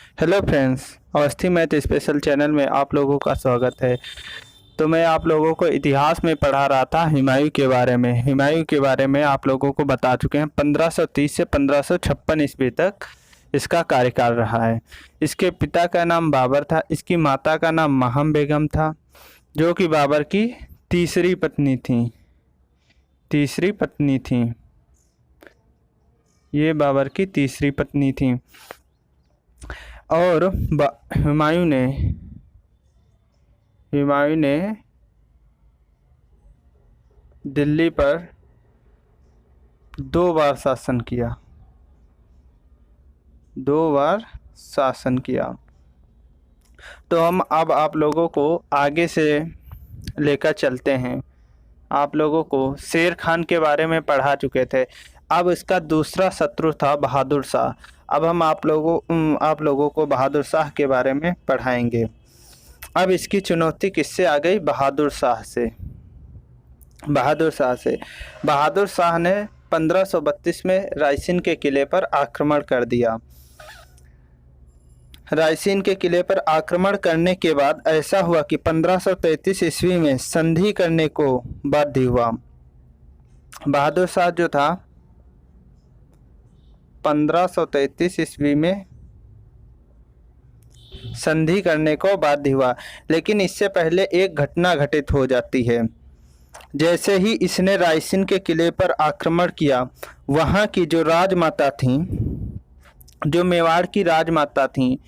Hello friends, Awasthi math special channel में आप लोगों का स्वागत है। तो मैं आप लोगों को इतिहास में पढ़ा रहा था हुमायूं के बारे में। हुमायूं के बारे में आप लोगों को बता चुके हैं। 1530 से 1556 ईस्वी तक इसका कार्यकाल रहा है। इसके पिता का नाम बाबर था। इसकी माता का नाम महम बेगम था, जो कि बाबर की तीसरी पत्नी थी। ये बाबर की तीसरी पत्नी थी। और हुमायूं ने दिल्ली पर 2 बार शासन किया। तो हम अब आप लोगों को आगे से लेकर चलते हैं। आप लोगों को शेर खान के बारे में पढ़ा चुके थे। अब इसका दूसरा शत्रु था बहादुर शाह। अब हम आप लोगों को बहादुर शाह के बारे में पढ़ाएंगे। अब इसकी चुनौती किससे आ गई? बहादुर शाह से। बहादुर शाह ने 1532 में रायसीन के किले पर आक्रमण कर दिया। रायसीन के किले पर आक्रमण करने के बाद ऐसा हुआ कि 1533 ईस्वी में संधि करने को बाध्य हुआ। बहादुर शाह जो था 1533 ईस्वी में संधि करने को बाध्य हुआ, लेकिन इससे पहले एक घटना घटित हो जाती है। जैसे ही इसने रायसीन के किले पर आक्रमण किया, वहाँ की जो राजमाता थी, जो मेवाड़ की राजमाता थी,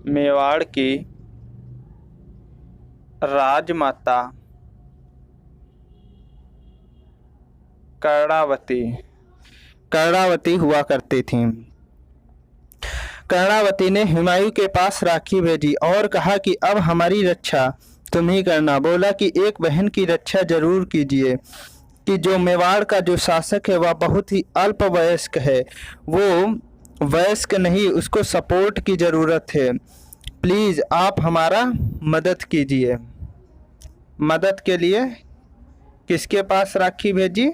मेवाड़ की राजमाता कर्णावती हुआ करती थी। कर्णावती ने हुमायूं के पास राखी भेजी और कहा कि अब हमारी रक्षा तुम ही करना। बोला कि एक बहन की रक्षा जरूर कीजिए, कि जो मेवाड़ का जो शासक है वह बहुत ही अल्प वयस्क है, वो वयस्क नहीं, उसको सपोर्ट की ज़रूरत है। प्लीज़ आप हमारा मदद कीजिए। मदद के लिए किसके पास राखी भेजी?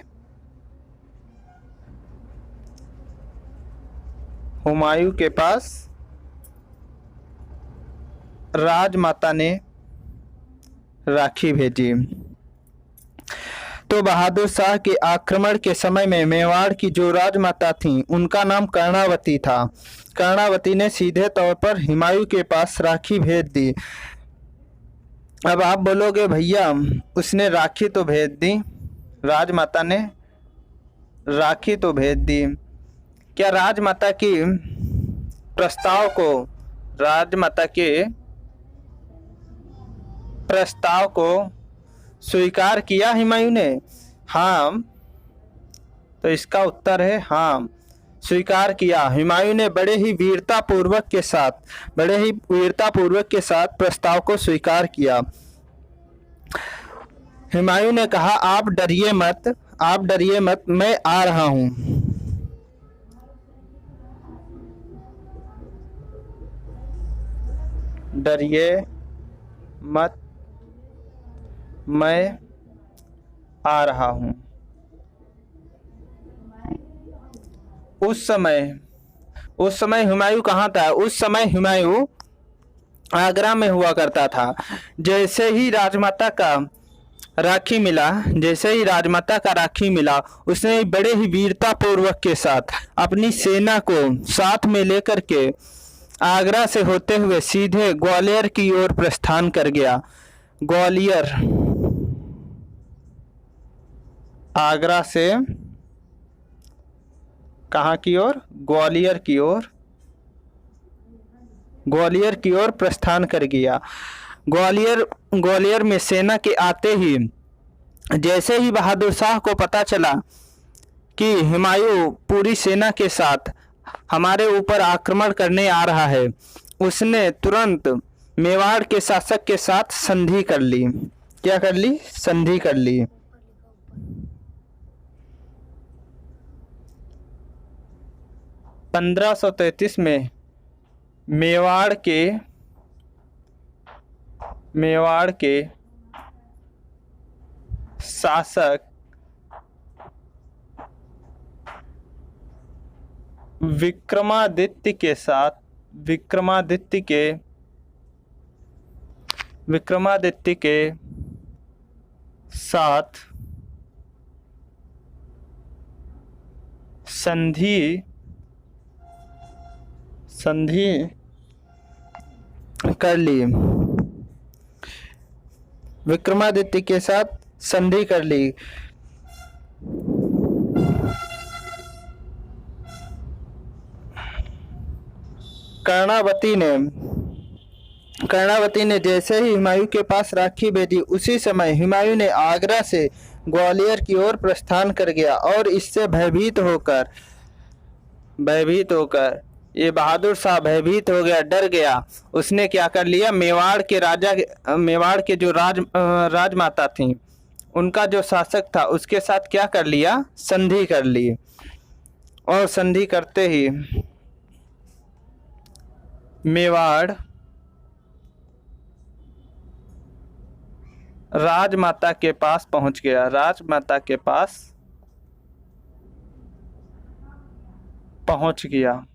हुमायूं के पास राजमाता ने राखी भेजी। तो बहादुर शाह के आक्रमण के समय में मेवाड़ की जो राजमाता थी, उनका नाम कर्णावती था। कर्णावती ने सीधे तौर पर हुमायूं के पास राखी भेज दी। अब आप बोलोगे भैया उसने राखी तो भेज दी, राजमाता ने राखी तो भेज दी, क्या राजमाता के प्रस्ताव को स्वीकार किया हुमायूं ने? हाँ, तो इसका उत्तर है हाँ, स्वीकार किया। हुमायूं ने बड़े ही वीरतापूर्वक के साथ प्रस्ताव को स्वीकार किया। हुमायूं ने कहा आप डरिए मत, मैं आ रहा हूं। डरिए मत, मैं आ रहा हूं। उस समय हुमायूं कहाँ था? उस समय हुमायूं आगरा में हुआ करता था। जैसे ही राजमाता का राखी मिला, उसने बड़े ही वीरता पूर्वक के साथ अपनी सेना को साथ में लेकर के आगरा से होते हुए सीधे ग्वालियर की ओर प्रस्थान कर गया। आगरा से कहाँ की ओर? ग्वालियर की ओर प्रस्थान कर गया। ग्वालियर में सेना के आते ही जैसे ही बहादुर शाह को पता चला कि हुमायूं पूरी सेना के साथ हमारे ऊपर आक्रमण करने आ रहा है, उसने तुरंत मेवाड़ के शासक के साथ संधि कर ली। क्या कर ली? संधि कर ली। 1533 में मेवाड़ के शासक विक्रमादित्य के साथ विक्रमादित्य के साथ संधि कर ली। विक्रमादित्य के साथ संधि कर ली। कर्णावती ने जैसे ही हुमायूं के पास राखी भेजी, उसी समय हुमायूं ने आगरा से ग्वालियर की ओर प्रस्थान कर गया और इससे भयभीत होकर ये बहादुर शाह भयभीत हो गया, डर गया। उसने क्या कर लिया, मेवाड़ के जो राजमाता थी, उनका जो शासक था, उसके साथ क्या कर लिया, संधि कर ली। और संधि करते ही मेवाड़ राजमाता के पास पहुंच गया।